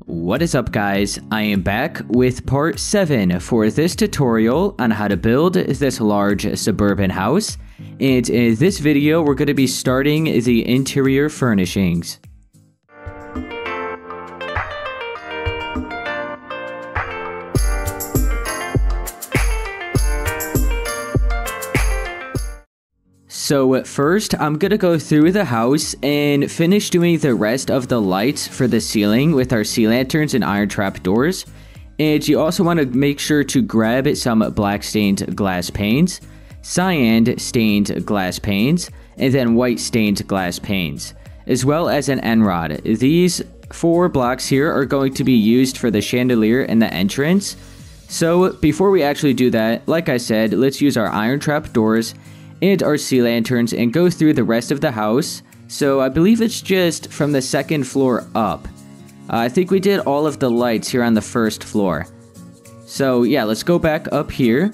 What is up, guys? I am back with part 7 for this tutorial on how to build this large suburban house. And in this video, we're going to be starting the interior furnishings. So first, I'm going to go through the house and finish doing the rest of the lights for the ceiling with our sea lanterns and iron trap doors. And you also want to make sure to grab some black stained glass panes, cyan stained glass panes, and then white stained glass panes, as well as an end rod. These 4 blocks here are going to be used for the chandelier and the entrance. So before we actually do that, like I said, let's use our iron trap doors and our sea lanterns and go through the rest of the house. So I believe it's just from the 2nd floor up. I think we did all of the lights here on the 1st floor. So yeah, let's go back up here.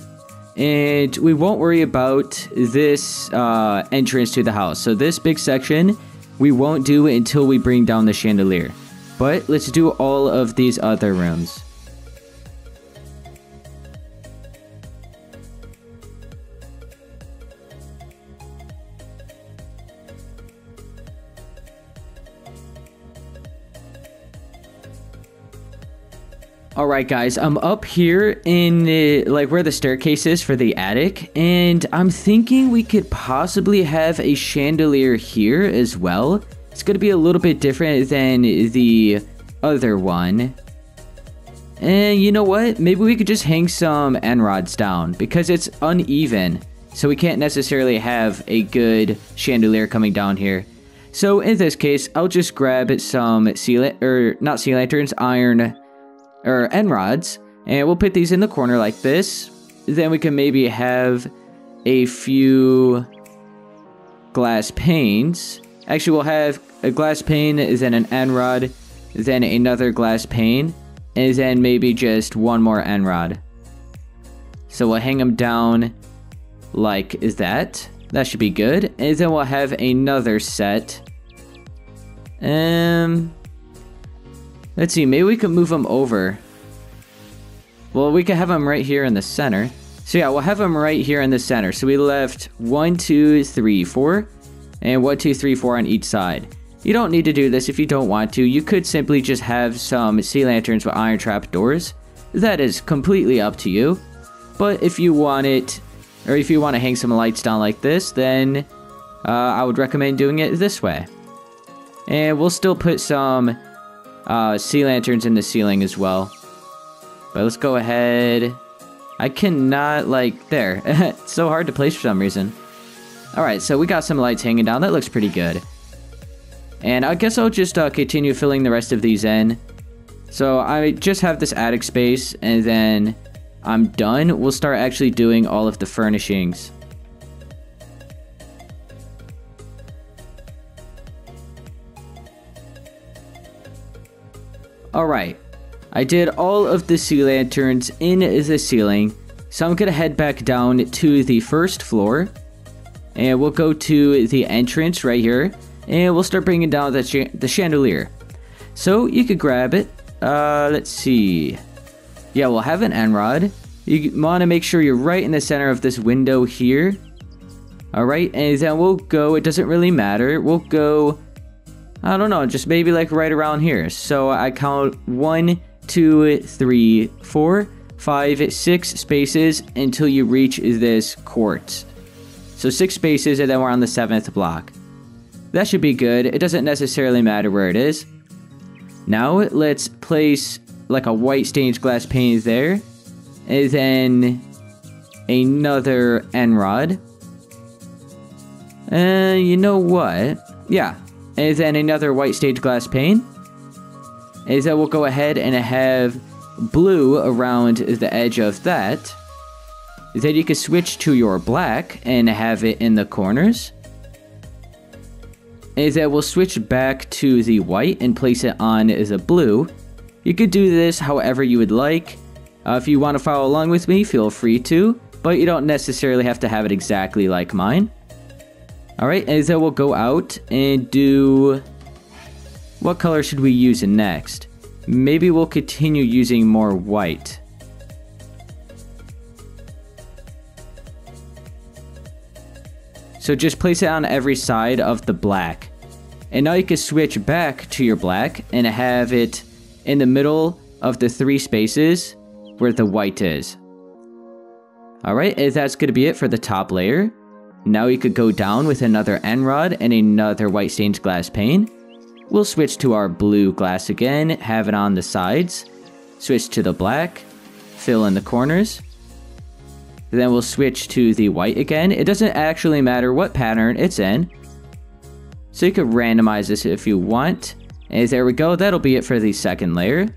And we won't worry about this entrance to the house. So this big section, we won't do until we bring down the chandelier. But let's do all of these other rooms. Alright guys, I'm up here in like where the staircase is for the attic, and I'm thinking we could possibly have a chandelier here as well. It's going to be a little bit different than the other one. And you know what? Maybe we could just hang some end rods down because it's uneven, so we can't necessarily have a good chandelier coming down here. So in this case, I'll just grab some end rods, and we'll put these in the corner like this. Then we can maybe have a few glass panes. Actually, we'll have a glass pane, then an end rod, then another glass pane, and then maybe just one more end rod. So we'll hang them down like that. That should be good. And then we'll have another set. Let's see, maybe we could move them over. Well, we could have them right here in the center. So yeah, we'll have them right here in the center. So we left 1, 2, 3, 4, and 1, 2, 3, 4 on each side. You don't need to do this if you don't want to. You could simply just have some sea lanterns with iron trap doors. That is completely up to you. But if you want it, or if you want to hang some lights down like this, then I would recommend doing it this way. And we'll still put some sea lanterns in the ceiling as well. But let's go ahead. I cannot, there. It's so hard to place for some reason. Alright, so we got some lights hanging down. That looks pretty good. And I guess I'll just continue filling the rest of these in. So I just have this attic space, and then I'm done. We'll start actually doing all of the furnishings. Alright, I did all of the sea lanterns in the ceiling, so I'm going to head back down to the 1st floor, and we'll go to the entrance right here, and we'll start bringing down the chandelier. So you could grab it, let's see, yeah, we'll have an end rod. You want to make sure you're right in the center of this window here. Alright, and then we'll go, it doesn't really matter, we'll go, I don't know, just maybe right around here. So I count 1, 2, 3, 4, 5, 6 spaces until you reach this court. So 6 spaces, and then we're on the 7th block. That should be good. It doesn't necessarily matter where it is. Now let's place a white stained glass pane there, and then another end rod. You know what? Yeah. And then another white stained glass pane. And then we'll go ahead and have blue around the edge of that. Then you can switch to your black and have it in the corners. And then we'll switch back to the white and place it on the blue. You could do this however you would like. If you want to follow along with me, feel free to. But you don't necessarily have to have it exactly like mine. Alright, and then we'll go out and do... What color should we use next? maybe we'll continue using more white. So just place it on every side of the black. And now you can switch back to your black and have it in the middle of the 3 spaces where the white is. Alright, and that's going to be it for the top layer. Now you could go down with another end rod and another white stained glass pane. We'll switch to our blue glass again, have it on the sides. Switch to the black, fill in the corners. Then we'll switch to the white again. It doesn't actually matter what pattern it's in. So you could randomize this if you want. And there we go, that'll be it for the second layer.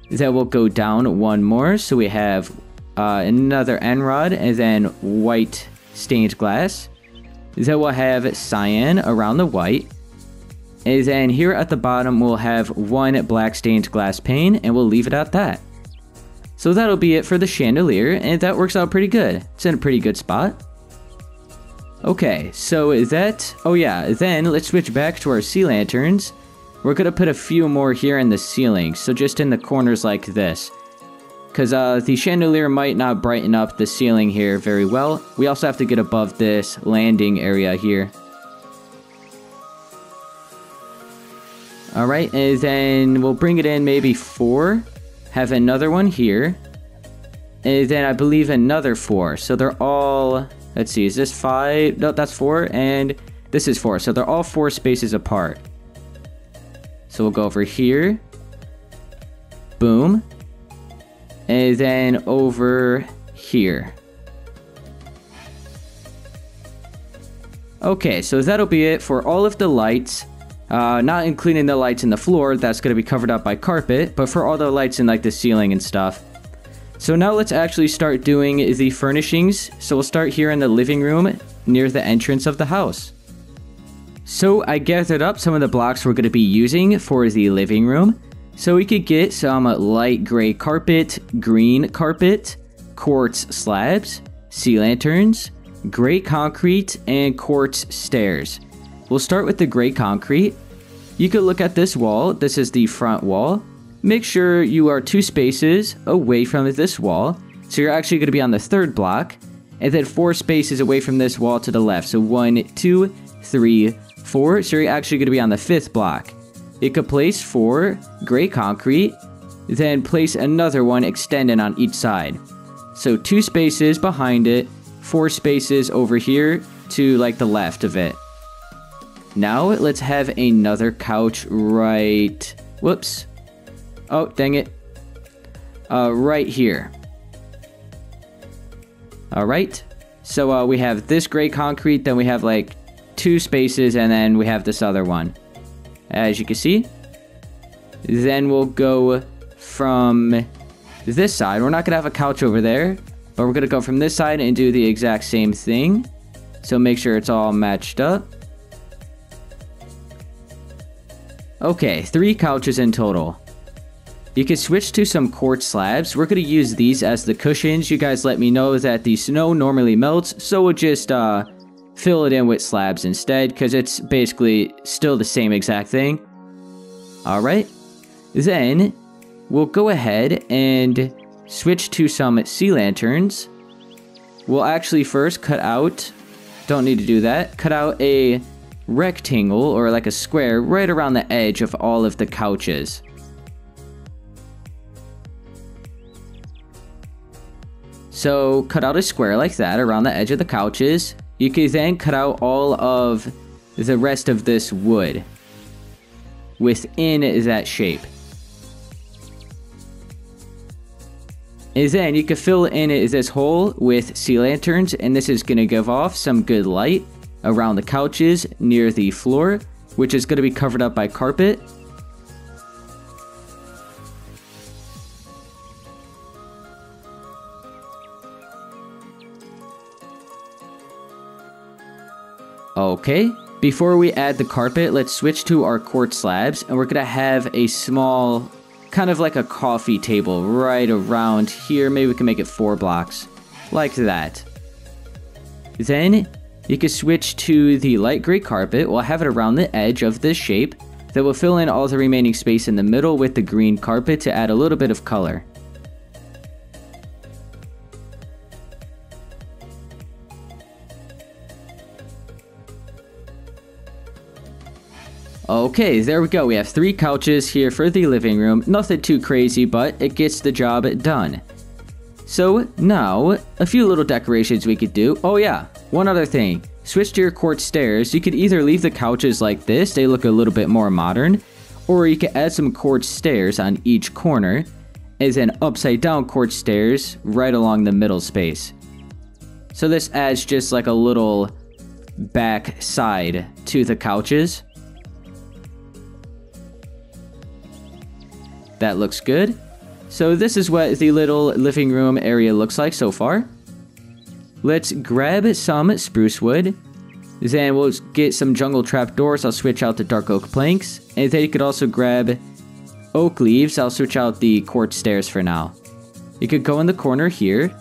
Then we'll go down one more, so we have another end rod and then white stained glass. Then we'll have cyan around the white. And then here at the bottom we'll have one black stained glass pane, and we'll leave it at that. So that'll be it for the chandelier, and that works out pretty good. It's in a pretty good spot. Okay, so that, oh yeah, then let's switch back to our sea lanterns. We're gonna put a few more here in the ceiling, so just in the corners like this. Because the chandelier might not brighten up the ceiling here very well. We also have to get above this landing area here. Alright, and then we'll bring it in maybe 4. Have another one here. And then I believe another 4. So they're all, let's see, is this 5? No, that's 4, and this is 4. So they're all 4 spaces apart. So we'll go over here. Boom. And then over here. Okay, so that'll be it for all of the lights. Not including the lights in the floor, that's going to be covered up by carpet, but for all the lights in like the ceiling and stuff. So now let's actually start doing the furnishings. So we'll start here in the living room near the entrance of the house. So I gathered up some of the blocks we're going to be using for the living room. So we could get some light gray carpet, green carpet, quartz slabs, sea lanterns, gray concrete, and quartz stairs. We'll start with the gray concrete. You could look at this wall. This is the front wall. Make sure you are 2 spaces away from this wall. So you're actually going to be on the 3rd block. And then 4 spaces away from this wall to the left. So 1, 2, 3, 4. So you're actually going to be on the 5th block. You could place 4 gray concrete. Then place another one extended on each side. So 2 spaces behind it. 4 spaces over here to like the left of it. Now let's have another couch right, whoops, oh dang it, right here. Alright, so we have this gray concrete, then we have like 2 spaces, and then we have this other one, as you can see. Then we'll go from this side. We're not going to have a couch over there, but we're going to go from this side and do the exact same thing. So make sure it's all matched up. Okay, 3 couches in total. You can switch to some quartz slabs. We're going to use these as the cushions. You guys let me know that the snow normally melts, so we'll just fill it in with slabs instead, because it's basically still the same exact thing. Alright, then we'll go ahead and switch to some sea lanterns. We'll actually first cut out, don't need to do that, cut out a rectangle or like a square right around the edge of all of the couches. So cut out a square like that around the edge of the couches. You can then cut out all of the rest of this wood within that shape. And then you can fill in this hole with sea lanterns, and this is going to give off some good light around the couches near the floor, which is going to be covered up by carpet. Okay, before we add the carpet, let's switch to our quartz slabs, and we're going to have a small, kind of like a coffee table right around here. Maybe we can make it 4 blocks, like that. Then you can switch to the light gray carpet. We'll have it around the edge of this shape. Then we'll fill in all the remaining space in the middle with the green carpet to add a little bit of color. Okay, there we go. We have 3 couches here for the living room. Nothing too crazy, but it gets the job done. So now, a few little decorations we could do. Oh yeah, one other thing. Switch to your quartz stairs. You could either leave the couches like this, they look a little bit more modern, or you could add some quartz stairs on each corner, and then upside down quartz stairs right along the middle space. So this adds just like a little back side to the couches. That looks good. So this is what the little living room area looks like so far. Let's grab some spruce wood. Then we'll get some jungle trapdoors. I'll switch out the dark oak planks. And then you could also grab oak leaves. I'll switch out the quartz stairs for now. You could go in the corner here.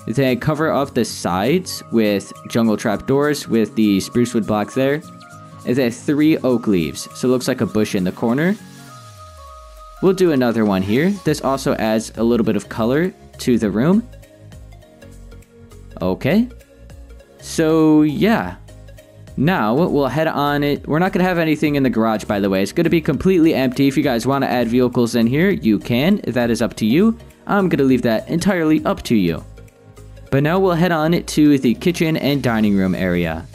Then cover up the sides with jungle trapdoors with the spruce wood block there. And then 3 oak leaves. So it looks like a bush in the corner. We'll do another one here. This also adds a little bit of color to the room. Okay. So, yeah. Now, we'll head on it. We're not going to have anything in the garage, by the way. It's going to be completely empty. If you guys want to add vehicles in here, you can. That is up to you. I'm going to leave that entirely up to you. But now we'll head on to the kitchen and dining room area.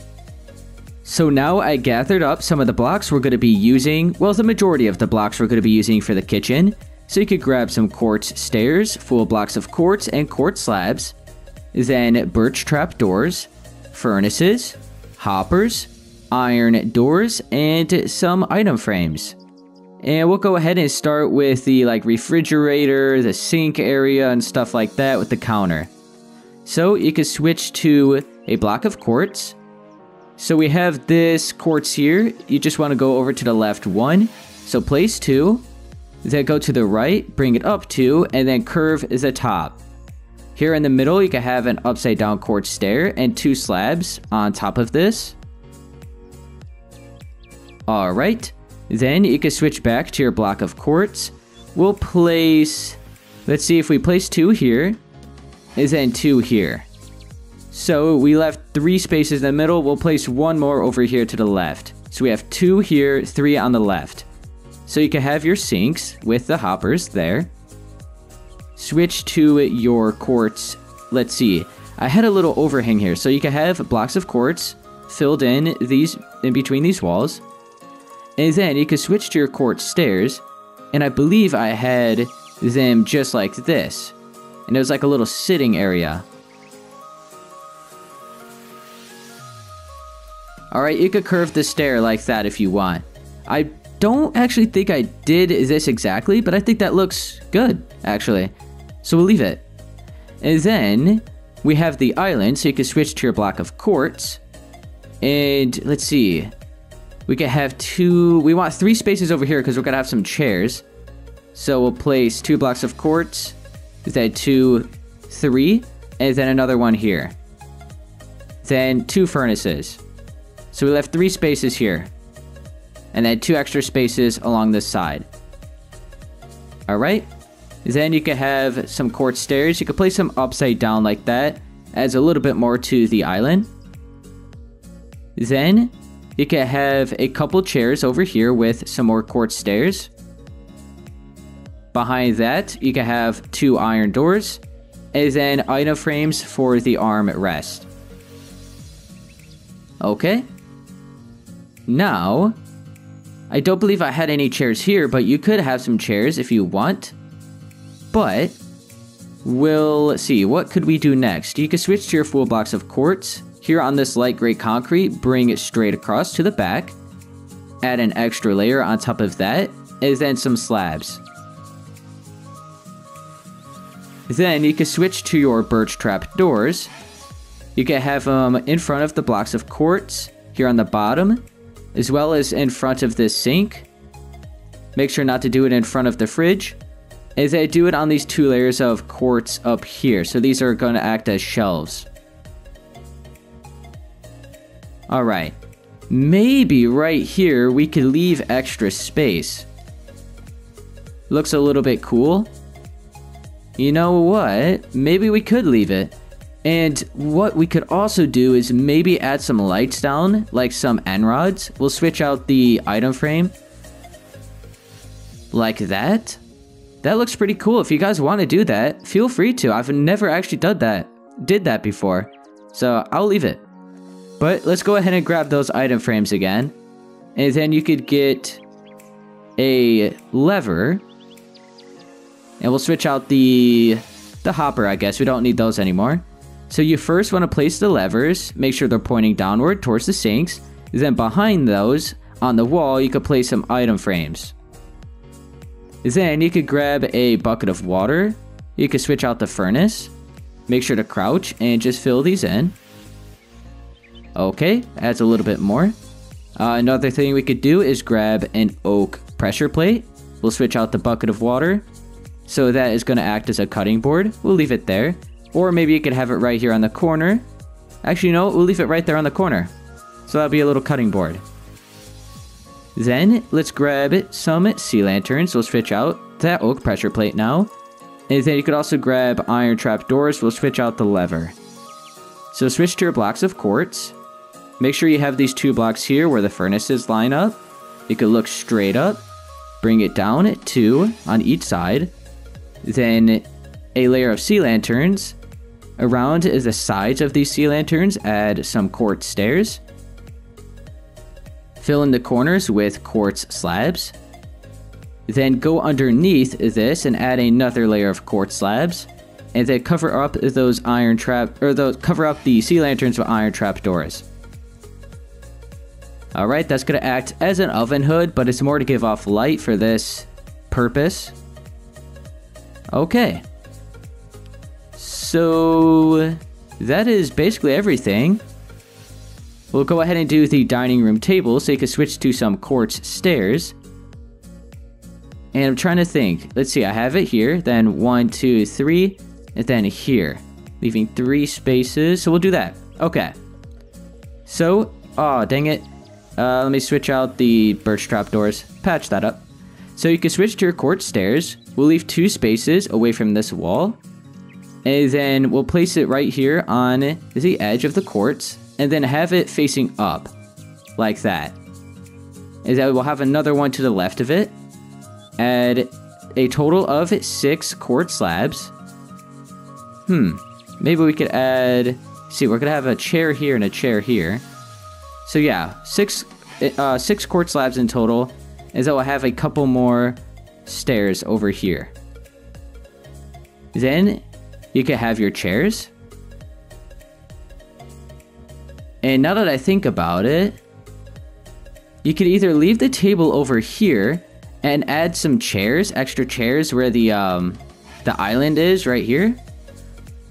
So now I gathered up some of the blocks we're going to be using, well, the majority of the blocks we're going to be using for the kitchen. So you could grab some quartz stairs, full blocks of quartz and quartz slabs, then birch trap doors, furnaces, hoppers, iron doors, and some item frames. And we'll go ahead and start with the refrigerator, the sink area, and stuff like that with the counter. So you could switch to a block of quartz. So we have this quartz here. You just want to go over to the left 1. So place 2. Then go to the right, bring it up 2, and then curve the top. Here in the middle, you can have an upside down quartz stair and 2 slabs on top of this. Alright. Then you can switch back to your block of quartz. We'll place... Let's see if we place 2 here. And then 2 here. So we left 3 spaces in the middle. We'll place 1 more over here to the left. So we have 2 here, 3 on the left. So you can have your sinks with the hoppers there. Switch to your quartz. Let's see. I had a little overhang here. So you can have blocks of quartz filled in between these walls. And then you can switch to your quartz stairs. And I believe I had them just like this. And it was like a little sitting area. Alright, you could curve the stair like that if you want. I don't actually think I did this exactly, but I think that looks good, actually. So we'll leave it. And then, we have the island, so you can switch to your block of quartz. And, let's see. We could have 2... We want 3 spaces over here, because we're going to have some chairs. So we'll place 2 blocks of quartz. Then 2, 3. And then another one here. Then 2 furnaces. So we left 3 spaces here. And then 2 extra spaces along this side. Alright. Then you can have some quartz stairs. You can place them upside down like that. Adds a little bit more to the island. Then you can have a couple chairs over here with some more quartz stairs. Behind that, you can have 2 iron doors. And then item frames for the arm rest. Okay. Now, I don't believe I had any chairs here, but you could have some chairs if you want. But, we'll see, what could we do next? You can switch to your full blocks of quartz. Here on this light gray concrete, bring it straight across to the back. Add an extra layer on top of that, and then some slabs. Then you can switch to your birch trap doors. You can have them in front of the blocks of quartz, here on the bottom, as well as in front of this sink. Make sure not to do it in front of the fridge. And then do it on these 2 layers of quartz up here. So these are going to act as shelves. Alright. maybe right here we could leave extra space. Looks a little bit cool. You know what? Maybe we could leave it. And what we could also do is maybe add some lights down, like some end rods. We'll switch out the item frame. Like that. That looks pretty cool. If you guys want to do that, feel free to. I've never actually did that before. So I'll leave it. But let's go ahead and grab those item frames again. And then you could get a lever. And we'll switch out the hopper, I guess. We don't need those anymore. So you first want to place the levers. Make sure they're pointing downward towards the sinks. Then behind those, on the wall, you could place some item frames. Then you could grab a bucket of water. You could switch out the furnace. Make sure to crouch and just fill these in. Okay, adds a little bit more. Another thing we could do is grab an oak pressure plate. We'll switch out the bucket of water. So that is going to act as a cutting board. We'll leave it there. Or maybe you could have it right here on the corner. Actually, no, we'll leave it right there on the corner. So that'll be a little cutting board. Then, let's grab some sea lanterns. We'll switch out that oak pressure plate now. And then you could also grab iron trap doors. We'll switch out the lever. So switch to your blocks of quartz. Make sure you have these 2 blocks here where the furnaces line up. You could look straight up. Bring it down 2 on each side. Then a layer of sea lanterns. Around the sides of these sea lanterns, add some quartz stairs. Fill in the corners with quartz slabs. Then go underneath this and add another layer of quartz slabs. And then cover up those cover up the sea lanterns with iron trap doors. Alright, that's going to act as an oven hood, but it's more to give off light for this purpose. Okay. So that is basically everything. We'll go ahead and do the dining room table so you can switch to some quartz stairs. And I'm trying to think. Let's see, I have it here. Then 1, 2, 3. And then here. Leaving 3 spaces. So we'll do that. Okay. So, oh, dang it. Let me switch out the birch trap doors. Patch that up. So you can switch to your quartz stairs. We'll leave 2 spaces away from this wall. And then we'll place it right here on the edge of the quartz. And then have it facing up. Like that. And then we'll have another one to the left of it. Add a total of 6 quartz slabs. Maybe we could add... See, we're going to have a chair here and a chair here. So yeah, 6 quartz slabs in total. And then we'll have a couple more stairs over here. Then you could have your chairs. And now that I think about it, you could either leave the table over here and add some chairs, extra chairs where the island is right here.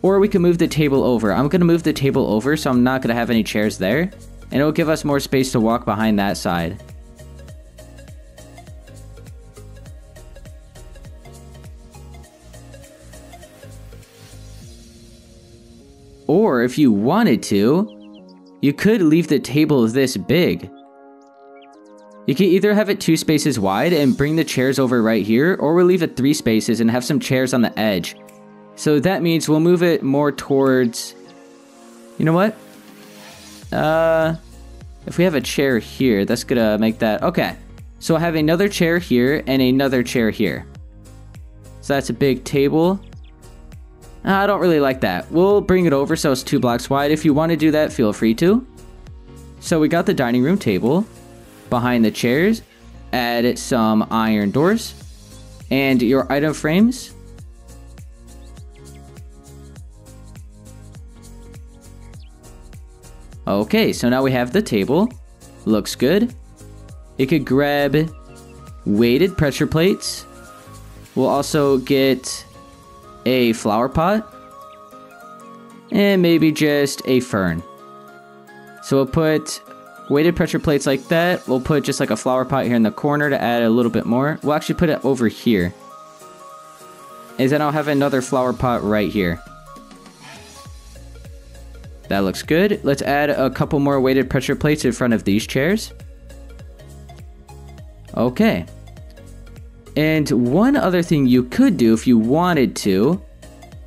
Or we can move the table over. I'm going to move the table over, so I'm not going to have any chairs there. And it will give us more space to walk behind that side. Or if you wanted to, you could leave the table this big. You can either have it 2 spaces wide and bring the chairs over right here, or we'll leave it 3 spaces and have some chairs on the edge. So that means we'll move it more towards... You know what? If we have a chair here, that's gonna make that... Okay. So I have another chair here and another chair here. So that's a big table. I don't really like that. We'll bring it over so it's 2 blocks wide. If you want to do that, feel free to. So we got the dining room table. Behind the chairs, add some iron doors. And your item frames. Okay, so now we have the table. Looks good. You could grab weighted pressure plates. We'll also get a flower pot. And maybe just a fern. So we'll put weighted pressure plates like that. We'll put just like a flower pot here in the corner to add a little bit more. We'll actually put it over here. And then I'll have another flower pot right here. That looks good. Let's add a couple more weighted pressure plates in front of these chairs. Okay. And one other thing you could do if you wanted to...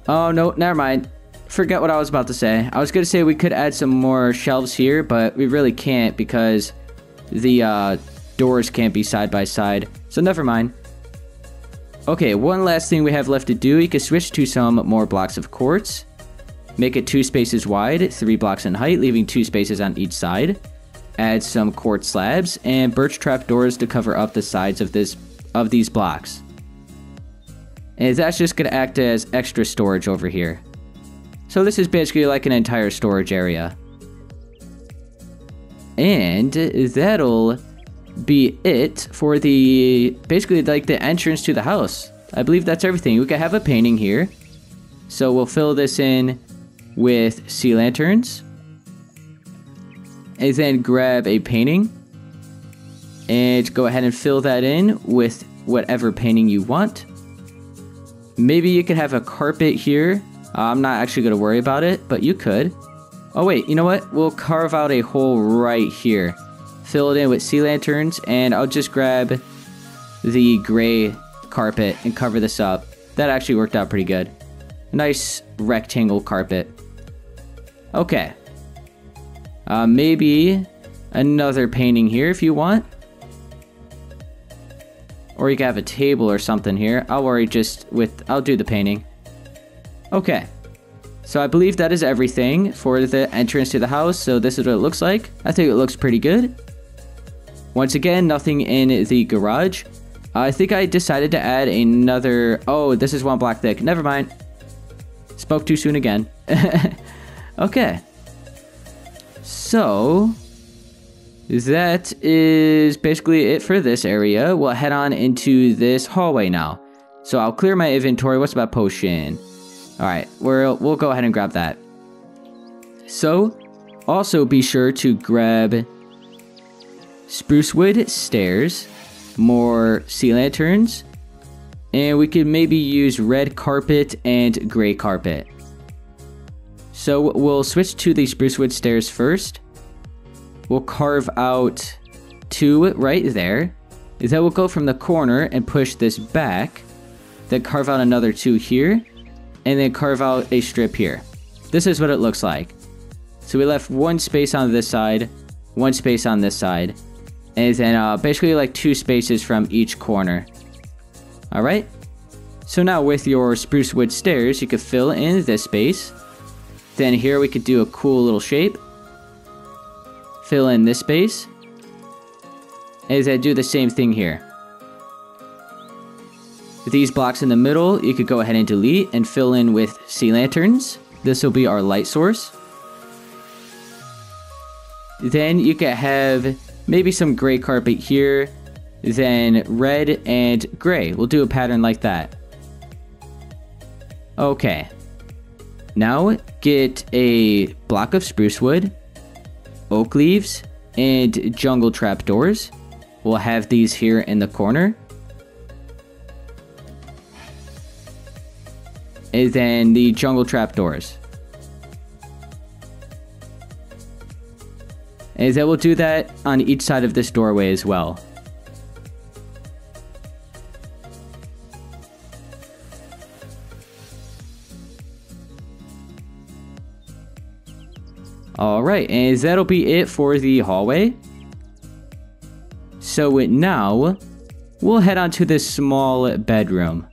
Oh, no, never mind. Forget what I was about to say. I was going to say we could add some more shelves here, but we really can't because the doors can't be side by side. So never mind. Okay, one last thing we have left to do. You can switch to some more blocks of quartz. Make it 2 spaces wide, 3 blocks in height, leaving 2 spaces on each side. Add some quartz slabs and birch trap doors to cover up the sides of these blocks. And that's just going to act as extra storage over here. So this is basically like an entire storage area. And that'll be it for basically like the entrance to the house. I believe that's everything. We could have a painting here. So we'll fill this in with sea lanterns. And then grab a painting. And go ahead and fill that in with whatever painting you want. Maybe you could have a carpet here. I'm not actually going to worry about it, but you could. Oh wait, you know what? We'll carve out a hole right here. Fill it in with sea lanterns, and I'll just grab the gray carpet and cover this up. That actually worked out pretty good. Nice rectangle carpet. Okay. Maybe another painting here if you want. Or you can have a table or something here. I'll do the painting. Okay. So I believe that is everything for the entrance to the house. So this is what it looks like. I think it looks pretty good. Once again, nothing in the garage. I think I decided to add another... Oh, this is 1 block thick. Never mind. Spoke too soon again. Okay. So... that is basically it for this area. We'll head on into this hallway now. So I'll clear my inventory. What's about potion? Alright, we'll go ahead and grab that. So, also be sure to grab spruce wood stairs, more sea lanterns, and we could maybe use red carpet and gray carpet. So we'll switch to the spruce wood stairs first. We'll carve out 2 right there. Then we'll go from the corner and push this back. Then carve out another 2 here. And then carve out a strip here. This is what it looks like. So we left 1 space on this side, 1 space on this side. And then basically like 2 spaces from each corner. Alright. So now with your spruce wood stairs, you could fill in this space. Then here we could do a cool little shape. Fill in this space. And then do the same thing here. These blocks in the middle, you could go ahead and delete and fill in with sea lanterns. This will be our light source. Then you could have maybe some gray carpet here. Then red and gray. We'll do a pattern like that. Okay. Now get a block of spruce wood, oak leaves, and jungle trapdoors. We'll have these here in the corner. And then the jungle trapdoors. And then we'll do that on each side of this doorway as well. Alright, and that'll be it for the hallway. So now, we'll head on to this small bedroom.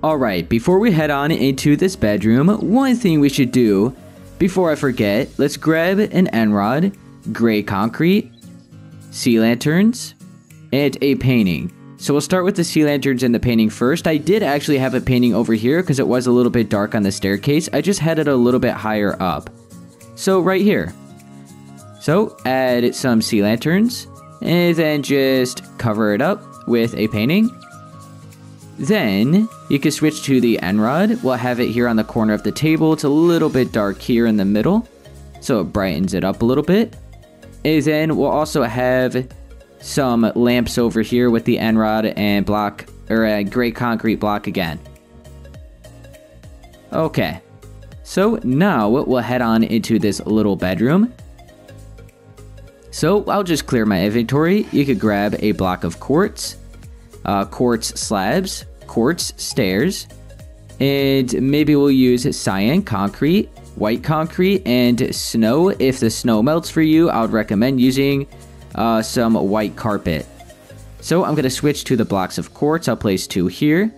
Alright, before we head on into this bedroom, one thing we should do, before I forget, let's grab an end rod, gray concrete, sea lanterns, and a painting. So we'll start with the sea lanterns and the painting first. I did actually have a painting over here because it was a little bit dark on the staircase. I just had it a little bit higher up. So right here. So add some sea lanterns, and then just cover it up with a painting. Then you can switch to the end rod. We'll have it here on the corner of the table. It's a little bit dark here in the middle, so it brightens it up a little bit. And then we'll also have some lamps over here with the end rod and block, or a gray concrete block again. Okay, So now we'll head on into this little bedroom. So I'll just clear my inventory. You could grab a block of quartz, quartz slabs, quartz stairs, and maybe we'll use cyan concrete, white concrete, and snow. If the snow melts for you, I would recommend using some white carpet. So I'm going to switch to the blocks of quartz. I'll place 2 here.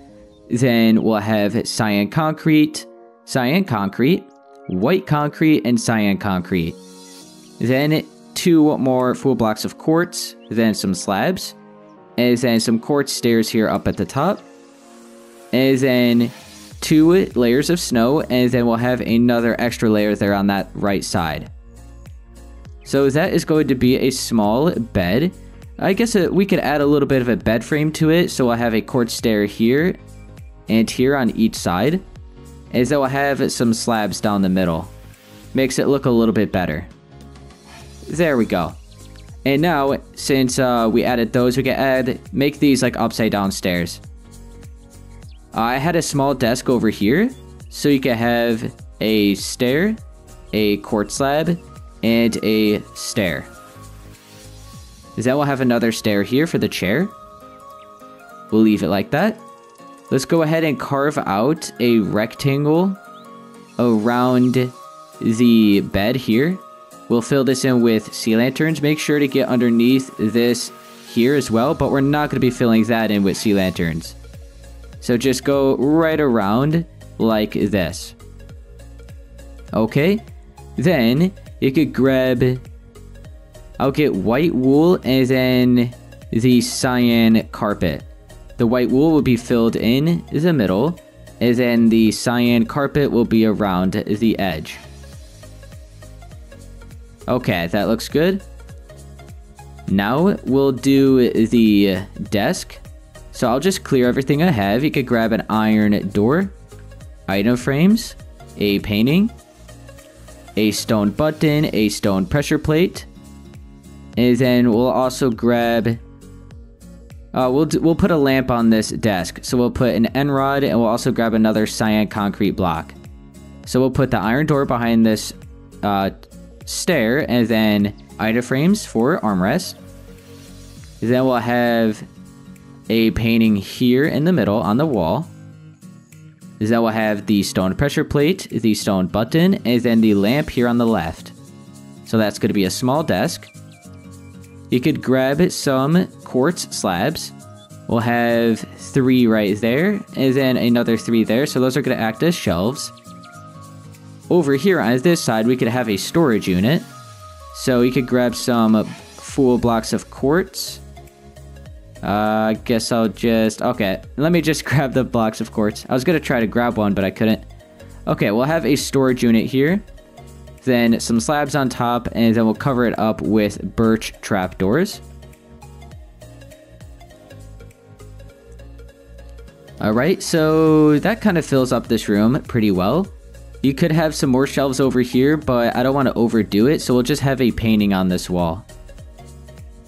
Then we'll have cyan concrete, white concrete, and cyan concrete. Then 2 more full blocks of quartz, then some slabs, and then some quartz stairs here up at the top, and then 2 layers of snow, and then we'll have another extra layer there on that right side. So that is going to be a small bed. I guess we could add a little bit of a bed frame to it, so we'll have a quartz stair here and here on each side, and then we'll have some slabs down the middle. Makes it look a little bit better. There we go. And now, since we added those, we can make these like upside down stairs. I had a small desk over here, so you can have a stair, a quartz slab, and a stair. Then we'll have another stair here for the chair. We'll leave it like that. Let's go ahead and carve out a rectangle around the bed here. We'll fill this in with sea lanterns. Make sure to get underneath this here as well, but we're not going to be filling that in with sea lanterns. So just go right around like this. Okay, then you could grab, I'll get white wool and then the cyan carpet. The white wool will be filled in the middle, and then the cyan carpet will be around the edge. Okay, that looks good. Now we'll do the desk. So I'll just clear everything I have. You could grab an iron door, item frames, a painting, a stone button, a stone pressure plate, and then we'll also grab, we'll put a lamp on this desk. So we'll put an end rod, and we'll also grab another cyan concrete block. So we'll put the iron door behind this stair, and then item frames for armrest. Then we'll have a painting here in the middle on the wall. Then we'll have the stone pressure plate, the stone button, and then the lamp here on the left. So that's going to be a small desk. You could grab some quartz slabs. We'll have 3 right there, and then another 3 there. So those are going to act as shelves. Over here on this side, we could have a storage unit. So you could grab some full blocks of quartz. I guess I'll just... Okay, let me just grab the blocks of quartz. I was going to try to grab one, but I couldn't. Okay, we'll have a storage unit here. Then some slabs on top, and then we'll cover it up with birch trapdoors. Alright, so that kind of fills up this room pretty well. You could have some more shelves over here, but I don't want to overdo it, so we'll just have a painting on this wall.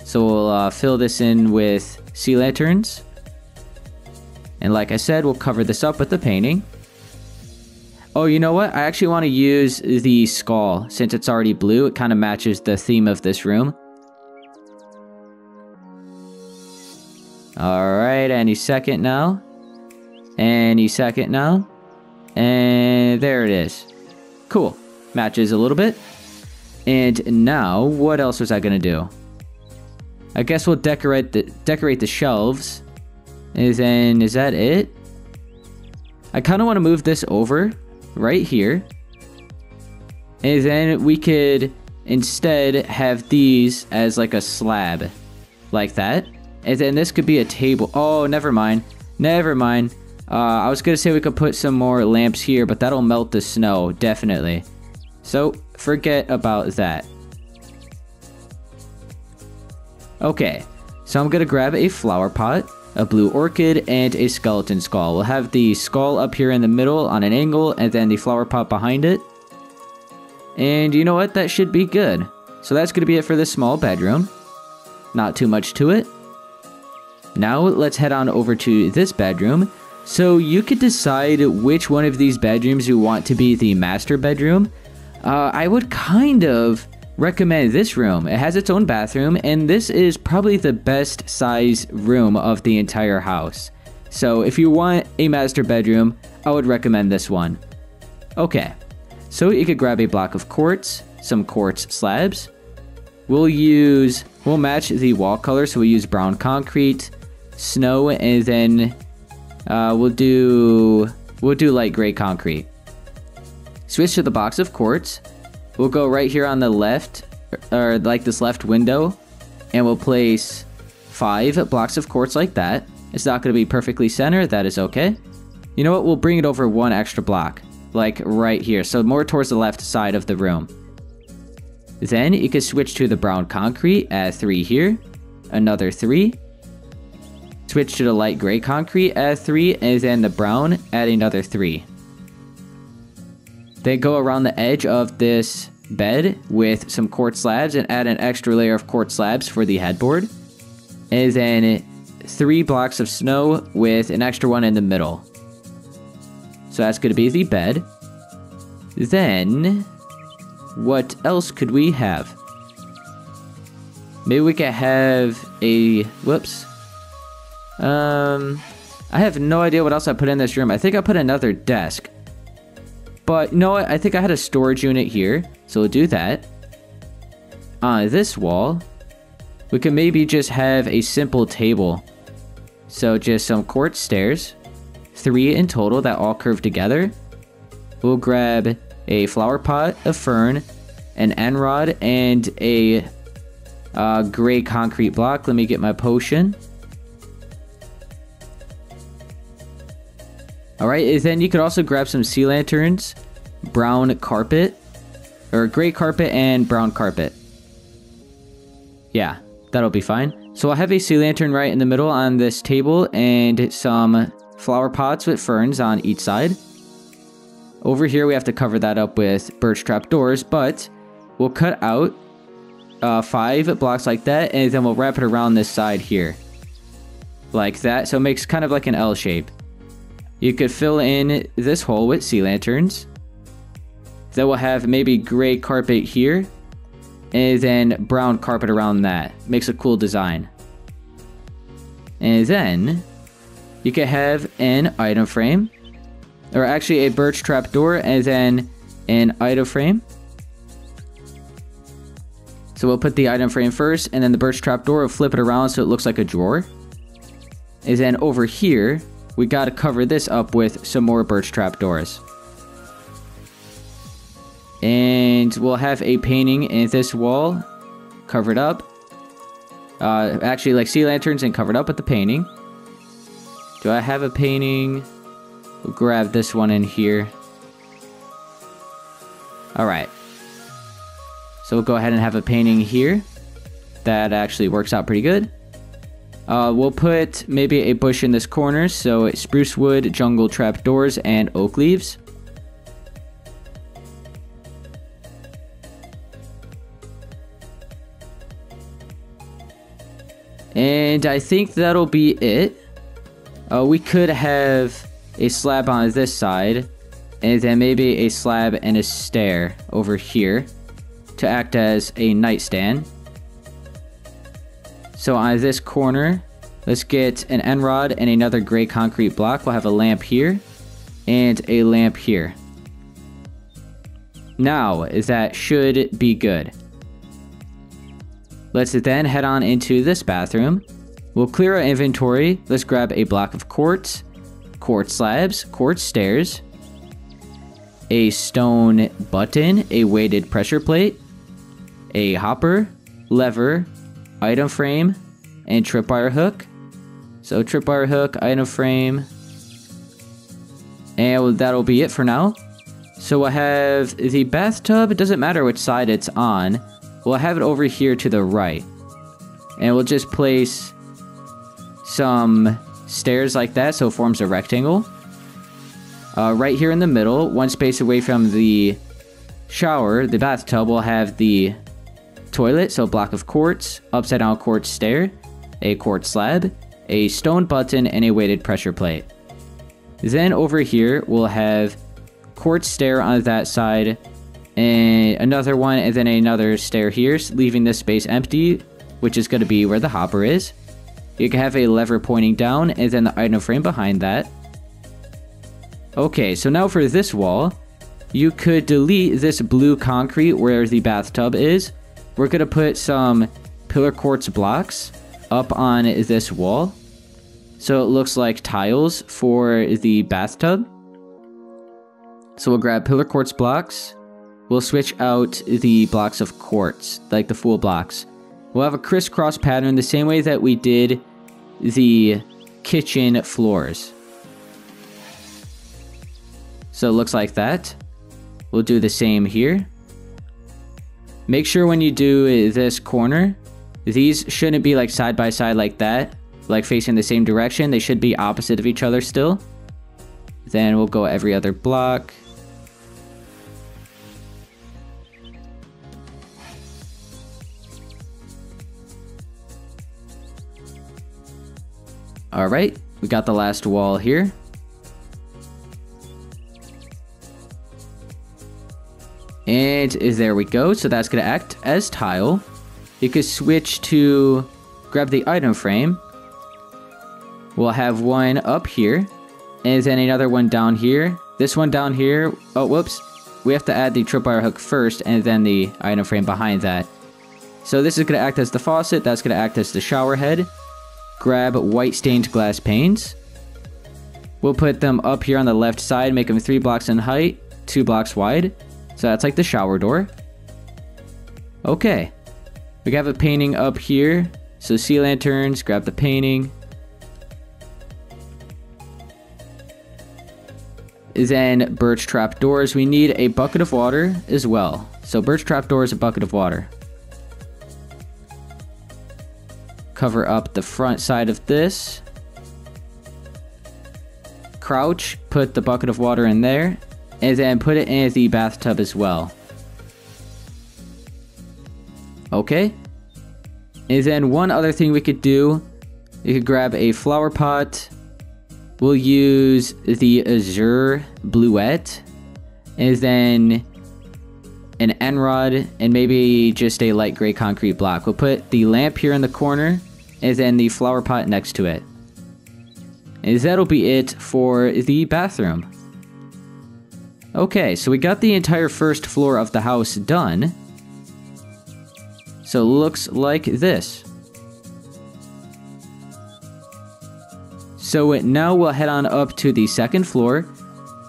So we'll fill this in with sea lanterns. And like I said, we'll cover this up with the painting. Oh, you know what? I actually want to use the skull. Since it's already blue, it kind of matches the theme of this room. Alright, any second now. Any second now. And there it is. Cool. Matches a little bit. And now, what else was I going to do? I guess we'll decorate the shelves. And then, is that it? I kind of want to move this over right here. And then we could instead have these as like a slab. Like that. And then this could be a table. Oh, never mind. Never mind. I was going to say we could put some more lamps here, but that'll melt the snow, definitely. So, forget about that. Okay, so I'm going to grab a flower pot, a blue orchid, and a skeleton skull. We'll have the skull up here in the middle on an angle, and then the flower pot behind it. And you know what? That should be good. So that's going to be it for this small bedroom. Not too much to it. Now, let's head on over to this bedroom. So you could decide which one of these bedrooms you want to be the master bedroom. I would kind of recommend this room. It has its own bathroom, and this is probably the best size room of the entire house. So if you want a master bedroom, I would recommend this one. Okay, so you could grab a block of quartz, some quartz slabs. We'll match the wall color, so we'll use brown concrete, snow, and then we'll do light gray concrete. Switch to the box of quartz. We'll go right here on the left, or like this left window, and we'll place 5 blocks of quartz like that. It's not going to be perfectly centered, that is okay. You know what, we'll bring it over 1 extra block, like right here, so more towards the left side of the room. Then you can switch to the brown concrete, add 3 here, another 3. Switch to the light gray concrete, add 3, and then the brown, add another 3. Then go around the edge of this bed with some quartz slabs and add an extra layer of quartz slabs for the headboard. And then 3 blocks of snow with an extra one in the middle. So that's going to be the bed. Then, what else could we have? Maybe we could have a... whoops. I have no idea what else I put in this room. I think I put another desk. But you know what? I think I had a storage unit here. So we'll do that. On this wall, we can maybe just have a simple table. So just some quartz stairs. 3 in total that all curve together. We'll grab a flower pot, a fern, an end rod, and a gray concrete block. Let me get my potion. Alright, then you could also grab some sea lanterns, brown carpet, or gray carpet and brown carpet. Yeah, that'll be fine. So I'll have a sea lantern right in the middle on this table and some flower pots with ferns on each side. Over here we have to cover that up with birch trap doors, but we'll cut out 5 blocks like that, and then we'll wrap it around this side here. Like that, so it makes kind of like an L shape. You could fill in this hole with sea lanterns. Then we'll have maybe gray carpet here, and then brown carpet around that. Makes a cool design. And then you could have an item frame, or actually a birch trap door, and then an item frame. So we'll put the item frame first, and then the birch trap door, will flip it around so it looks like a drawer. And then over here, we gotta cover this up with some more birch trap doors. And we'll have a painting in this wall, covered up. Actually, like sea lanterns and covered up with the painting. Do I have a painting? We'll grab this one in here. Alright. So we'll go ahead and have a painting here. That actually works out pretty good. We'll put maybe a bush in this corner, so spruce wood, jungle trap doors, and oak leaves. And I think that'll be it. We could have a slab on this side, and then maybe a slab and a stair over here to act as a nightstand. So on this corner, let's get an end rod and another gray concrete block. We'll have a lamp here and a lamp here. Now, that should be good. Let's then head on into this bathroom. We'll clear our inventory. Let's grab a block of quartz, quartz slabs, quartz stairs, a stone button, a weighted pressure plate, a hopper, lever, item frame, and tripwire hook. So tripwire hook, item frame, and that'll be it for now. So we'll have the bathtub. It doesn't matter which side it's on. We'll have it over here to the right. And we'll just place some stairs like that so it forms a rectangle. Right here in the middle, one space away from the shower, the bathtub, will have the toilet, so a block of quartz, upside down quartz stair, a quartz slab, a stone button, and a weighted pressure plate. Then over here, we'll have quartz stair on that side, and another one, and then another stair here, leaving this space empty, which is going to be where the hopper is. You can have a lever pointing down, and then the item frame behind that. Okay, so now for this wall, you could delete this blue concrete where the bathtub is. We're going to put some pillar quartz blocks up on this wall, so it looks like tiles for the bathtub. So we'll grab pillar quartz blocks. We'll switch out the blocks of quartz, like the full blocks. We'll have a crisscross pattern the same way that we did the kitchen floors. So it looks like that. We'll do the same here. Make sure when you do this corner, these shouldn't be like side by side like that, like facing the same direction. They should be opposite of each other still. Then we'll go every other block. Alright, we got the last wall here. And there we go. So that's going to act as tile. You can switch to grab the item frame. We'll have one up here. And then another one down here. This one down here. Oh, whoops. We have to add the tripwire hook first and then the item frame behind that. So this is going to act as the faucet. That's going to act as the shower head. Grab white stained glass panes. We'll put them up here on the left side. Make them 3 blocks in height, 2 blocks wide. So that's like the shower door. Okay. We have a painting up here. So sea lanterns, grab the painting. Then birch trap doors. We need a bucket of water as well. So birch trap doors, a bucket of water. Cover up the front side of this. Crouch, put the bucket of water in there. And then put it in the bathtub as well. Okay. And then one other thing we could do. You could grab a flower pot. We'll use the azure bluette. And then an end rod. And maybe just a light gray concrete block. We'll put the lamp here in the corner. And then the flower pot next to it. And that'll be it for the bathroom. Okay, so we got the entire first floor of the house done. So it looks like this. So now we'll head on up to the second floor.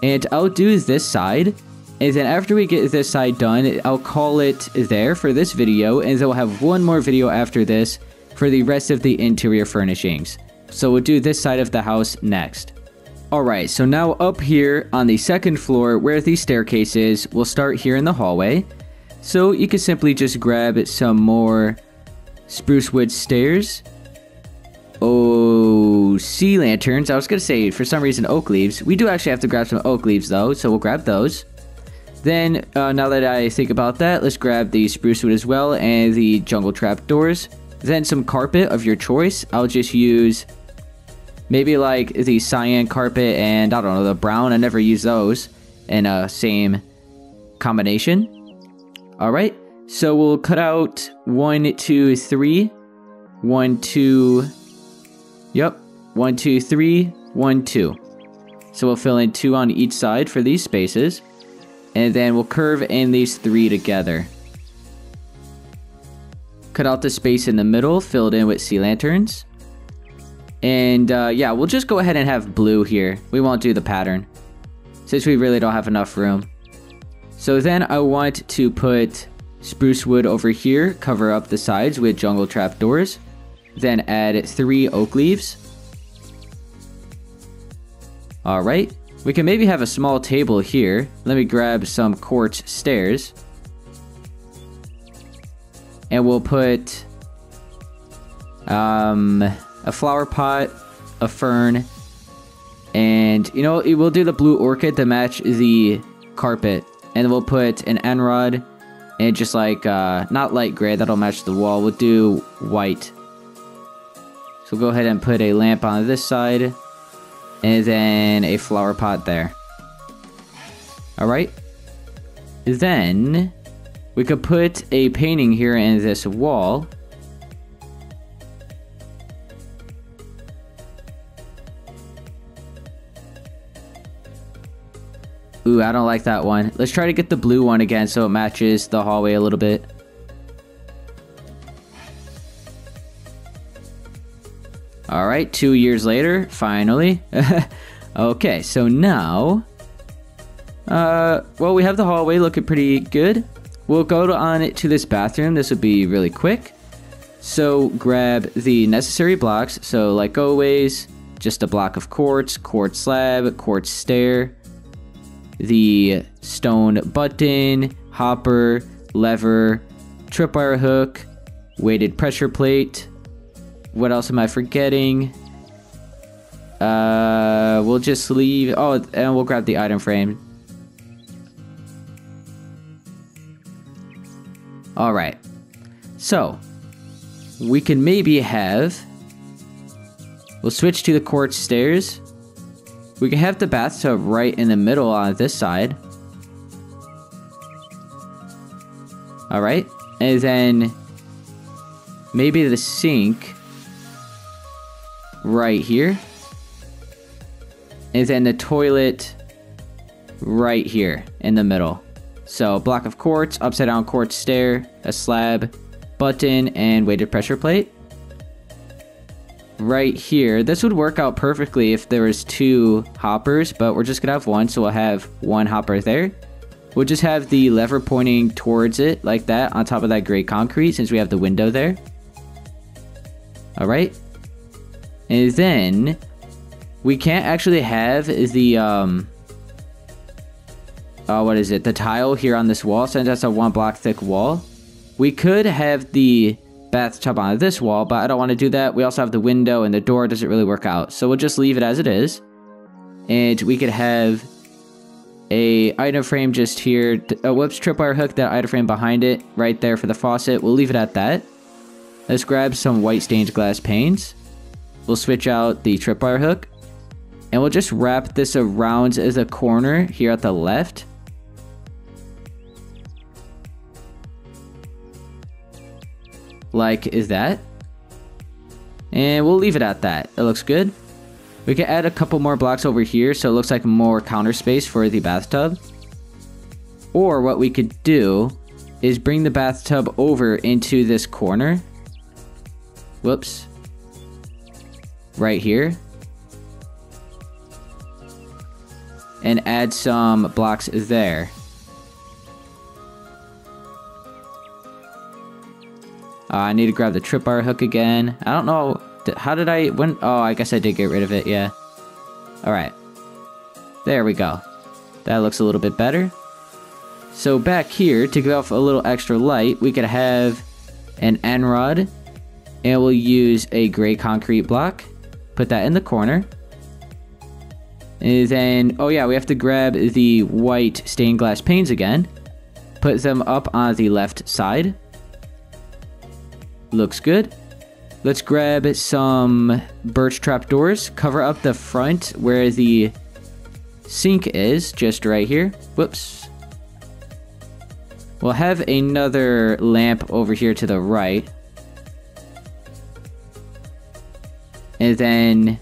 And I'll do this side. And then after we get this side done, I'll call it there for this video. And then we'll have one more video after this for the rest of the interior furnishings. So we'll do this side of the house next. Alright, so now up here on the second floor where the staircase is, we'll start here in the hallway. So you can simply just grab some more spruce wood stairs. Oh, sea lanterns. I was going to say, for some reason, oak leaves. We do actually have to grab some oak leaves though, so we'll grab those. Then, now that I think about that, let's grab the spruce wood as well and the jungle trap doors. Then some carpet of your choice. I'll just use maybe like the cyan carpet and I don't know, the brown. I never use those in same combination. Alright, so we'll cut out 1, 2, 3. 1, 2. Yep. 1, 2, 3. 1, 2. So we'll fill in 2 on each side for these spaces. And then we'll curve in these 3 together. Cut out the space in the middle, fill it in with sea lanterns. And yeah, we'll just go ahead and have blue here. We won't do the pattern, since we really don't have enough room. So then I want to put spruce wood over here, cover up the sides with jungle trap doors. Then add 3 oak leaves. Alright, we can maybe have a small table here. Let me grab some quartz stairs. And we'll put a flower pot, a fern, and you know, we'll do the blue orchid to match the carpet. And then we'll put an end rod and just like, not light gray, that'll match the wall. We'll do white. So we'll go ahead and put a lamp on this side. And then a flower pot there. Alright. Then we could put a painting here in this wall. Ooh, I don't like that one. Let's try to get the blue one again so it matches the hallway a little bit. Alright, 2 years later, finally. Okay, so now... well, we have the hallway looking pretty good. We'll go on it to this bathroom. This would be really quick. So, grab the necessary blocks. So, like always, just a block of quartz slab, quartz stair, the stone button, hopper, lever, tripwire hook, weighted pressure plate. What else am I forgetting? We'll just leave... Oh, and we'll grab the item frame. Alright. So, we can maybe have... We'll switch to the quartz stairs. We can have the bathtub right in the middle on this side. Alright. And then... maybe the sink... right here. And then the toilet right here in the middle. So a block of quartz, upside down quartz stair, a slab, button, and weighted pressure plate. Right here. This would work out perfectly if there was 2 hoppers, but we're just gonna have 1, so we'll have 1 hopper there. We'll just have the lever pointing towards it like that on top of that gray concrete since we have the window there. Alright. And then we can't actually have the what is it? The tile here on this wall, since that's a 1 block thick wall. We could have the bathtub on this wall, but I don't want to do that. We also have the window and the door doesn't really work out. So we'll just leave it as it is. And we could have a item frame just here. Whoops, tripwire hook, that item frame behind it, right there for the faucet. We'll leave it at that. Let's grab some white stained glass panes. We'll switch out the tripwire hook. And we'll just wrap this around as a corner here at the left. Like that. And we'll leave it at that. It looks good. We can add a couple more blocks over here so it looks like more counter space for the bathtub. Or what we could do is bring the bathtub over into this corner. Whoops. Right here. And add some blocks there. I need to grab the tripwire hook again. I don't know. How did I... when? Oh, I guess I did get rid of it, yeah. Alright. There we go. That looks a little bit better. So back here, to give off a little extra light, we could have an end rod. And we'll use a gray concrete block. Put that in the corner. And then... oh yeah, we have to grab the white stained glass panes again. Put them up on the left side. Looks good. Let's grab some birch trapdoors. Cover up the front where the sink is, just right here. Whoops. We'll have another lamp over here to the right. And then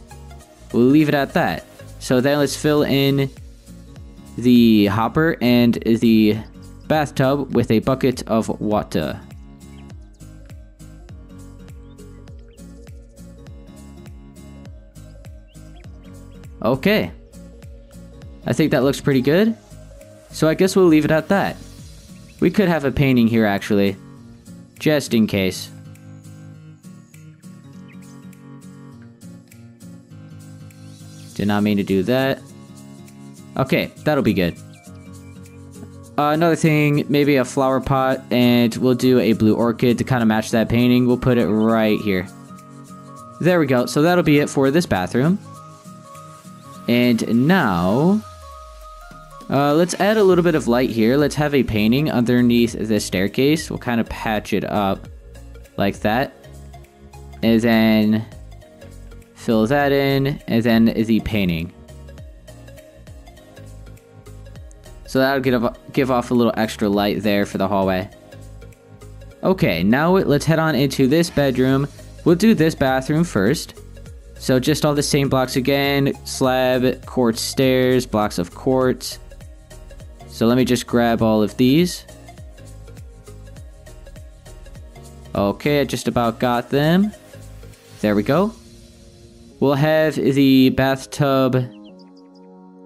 we'll leave it at that. So then let's fill in the hopper and the bathtub with a bucket of water. Okay. I think that looks pretty good. So I guess we'll leave it at that. We could have a painting here actually. Just in case. Did not mean to do that. Okay, that'll be good. Another thing, maybe a flower pot, and we'll do a blue orchid to kind of match that painting. We'll put it right here. There we go. So that'll be it for this bathroom. And now, let's add a little bit of light here. Let's have a painting underneath the staircase. We'll kind of patch it up like that. And then Fill that in, and then the painting. So that'll give off a little extra light there for the hallway. Okay, now let's head on into this bedroom. We'll do this bathroom first. So just all the same blocks again. Slab, quartz stairs, blocks of quartz. So let me just grab all of these. Okay, I just about got them. There we go. We'll have the bathtub,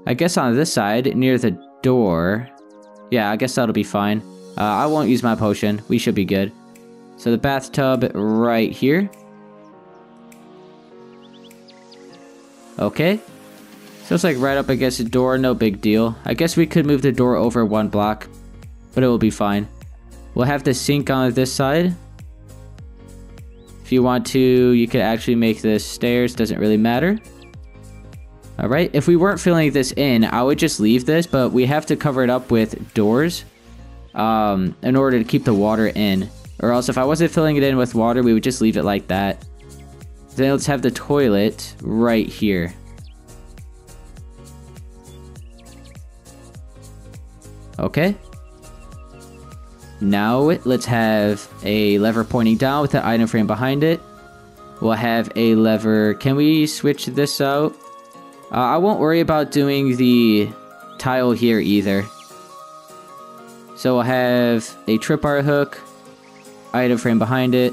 I guess on this side, near the door. Yeah, I guess that'll be fine. I won't use my potion. We should be good. So the bathtub right here. Okay. So it's like right up against the door, no big deal. I guess we could move the door over 1 block, but it will be fine. We'll have the sink on this side. If you want to, you could actually make this stairs, doesn't really matter. Alright, if we weren't filling this in, I would just leave this, but we have to cover it up with doors in order to keep the water in. Or else if I wasn't filling it in with water, we would just leave it like that. Then let's have the toilet right here. Okay. Now let's have a lever pointing down with the item frame behind it. We'll have a lever. Can we switch this out? I won't worry about doing the tile here either. So we'll have a tripwire hook, item frame behind it,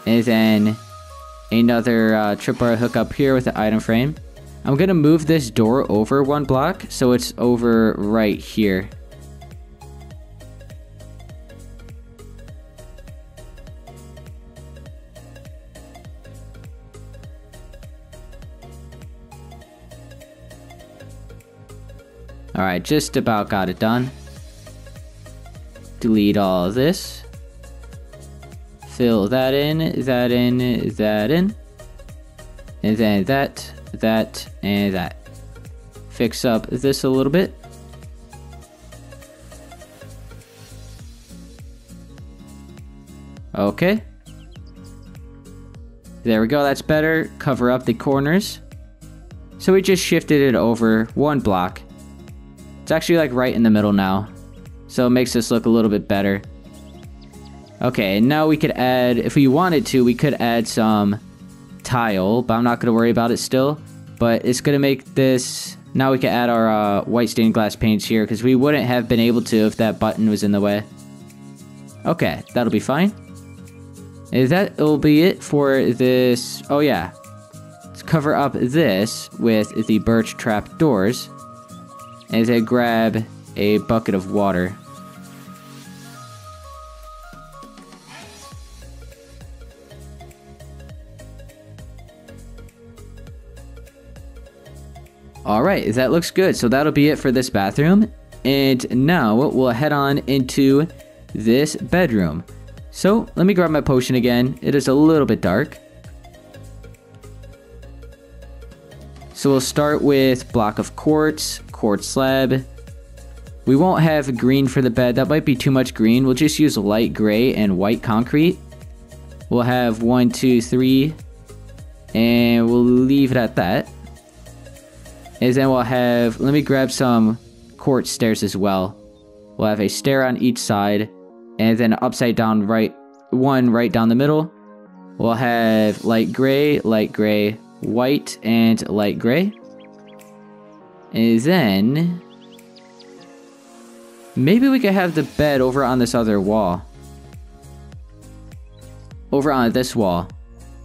and then another tripwire hook up here with the item frame. I'm gonna move this door over 1 block, so it's over right here. Alright, just about got it done. Delete all of this. Fill that in, that in, that in. And then that, and that. Fix up this a little bit. Okay. There we go, that's better. Cover up the corners. So we just shifted it over 1 block. It's actually like right in the middle now. So it makes this look a little bit better. Okay, now we could add, if we wanted to, we could add some tile, but I'm not going to worry about it still. But it's going to make this, now we can add our white stained glass paints here, because we wouldn't have been able to if that button was in the way. Okay, that'll be fine. And that'll be it for this. Oh yeah, let's cover up this with the birch trap doors. And then grab a bucket of water. Alright, that looks good. So that'll be it for this bathroom. And now we'll head on into this bedroom. So let me grab my potion again. It is a little bit dark. So we'll start with block of quartz slab. We won't have green for the bed. That might be too much green. We'll just use light gray and white concrete. We'll have 1, 2, 3. And we'll leave it at that. And then we'll have, let me grab some quartz stairs as well. We'll have a stair on each side. And then upside down one right down the middle. We'll have light gray, white, and light gray. And then maybe we could have the bed over on this other wall. Over on this wall.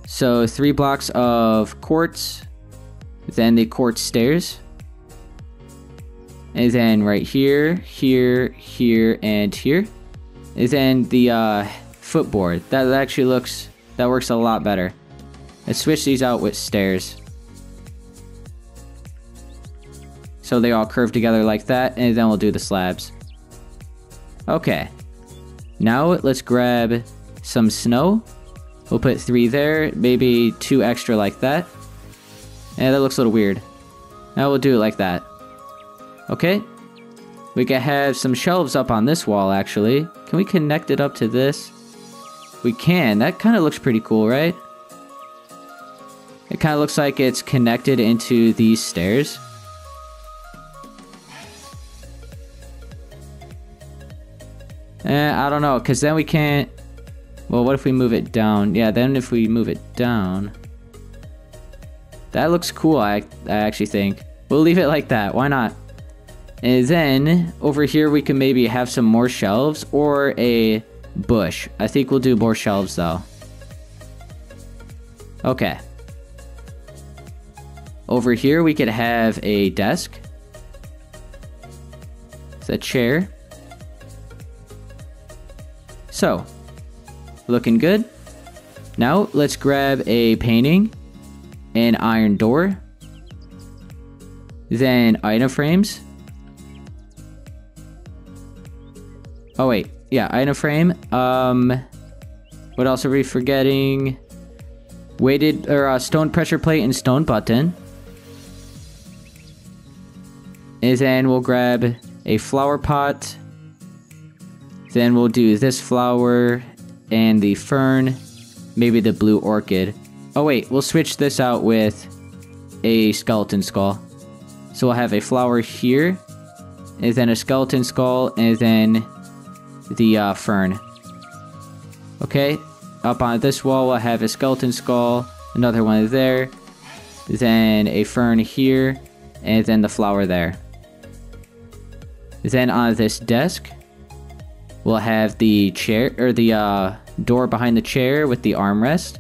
So 3 blocks of quartz. Then the quartz stairs. And then right here, here, here, and here. And then the footboard. That actually looks, that works a lot better. Let's switch these out with stairs. So they all curve together like that, and then we'll do the slabs. Okay. Now let's grab some snow. We'll put 3 there, maybe 2 extra like that. And that looks a little weird. Now we'll do it like that. Okay. We can have some shelves up on this wall, actually. Can we connect it up to this? We can. That kind of looks pretty cool, right? It kind of looks like it's connected into these stairs. I don't know, because then we can't... Well, what if we move it down? Yeah, then if we move it down... That looks cool, I actually think. We'll leave it like that, why not? And then, over here we can maybe have some more shelves, or a bush. I think we'll do more shelves, though. Okay. Over here we could have a desk. It's a chair. So, looking good. Now, let's grab a painting, an iron door, then item frames. Oh wait, yeah, item frame. What else are we forgetting? Weighted, or stone pressure plate and stone button. And then we'll grab a flower pot. Then we'll do this flower and the fern, maybe the blue orchid. Oh wait, we'll switch this out with a skeleton skull. So we'll have a flower here, and then a skeleton skull, and then the fern. Okay, up on this wall we'll have a skeleton skull, another one there, then a fern here, and then the flower there. Then on this desk, we'll have the chair, or the door behind the chair with the armrest.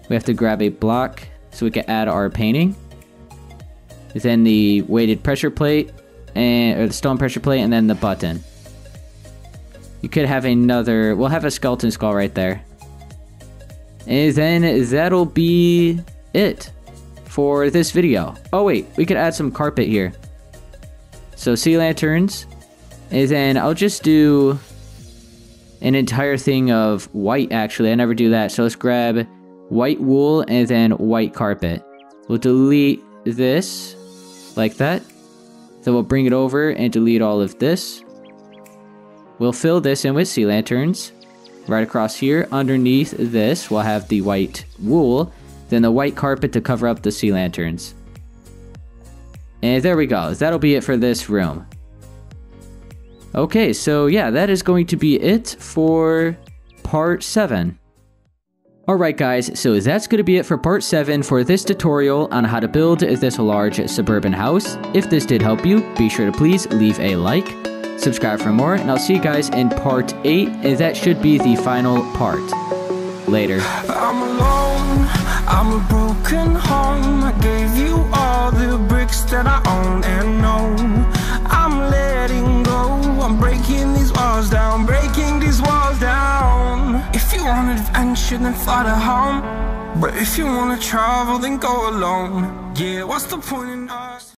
We have to grab a block so we can add our painting. Then the weighted pressure plate, or the stone pressure plate, and then the button. You could have another, we'll have a skeleton skull right there. And then that'll be it for this video. Oh wait, we could add some carpet here. So sea lanterns. And then I'll just do an entire thing of white, actually. I never do that. So let's grab white wool and then white carpet. We'll delete this like that. Then we'll bring it over and delete all of this. We'll fill this in with sea lanterns. Right across here, underneath this, we'll have the white wool. Then the white carpet to cover up the sea lanterns. And there we go. That'll be it for this room. Okay, so yeah, that is going to be it for part 7. Alright guys, so that's going to be it for part 7 for this tutorial on how to build this large suburban house. If this did help you, be sure to please leave a like, subscribe for more, and I'll see you guys in part 8, and that should be the final part. Later. I'm alone, I'm a broken home. I gave you all the bricks that I own and know. I'm letting go, I'm breaking these walls down, breaking these walls down. If you want adventure, then fly to home. But if you wanna travel, then go alone. Yeah, what's the point in us?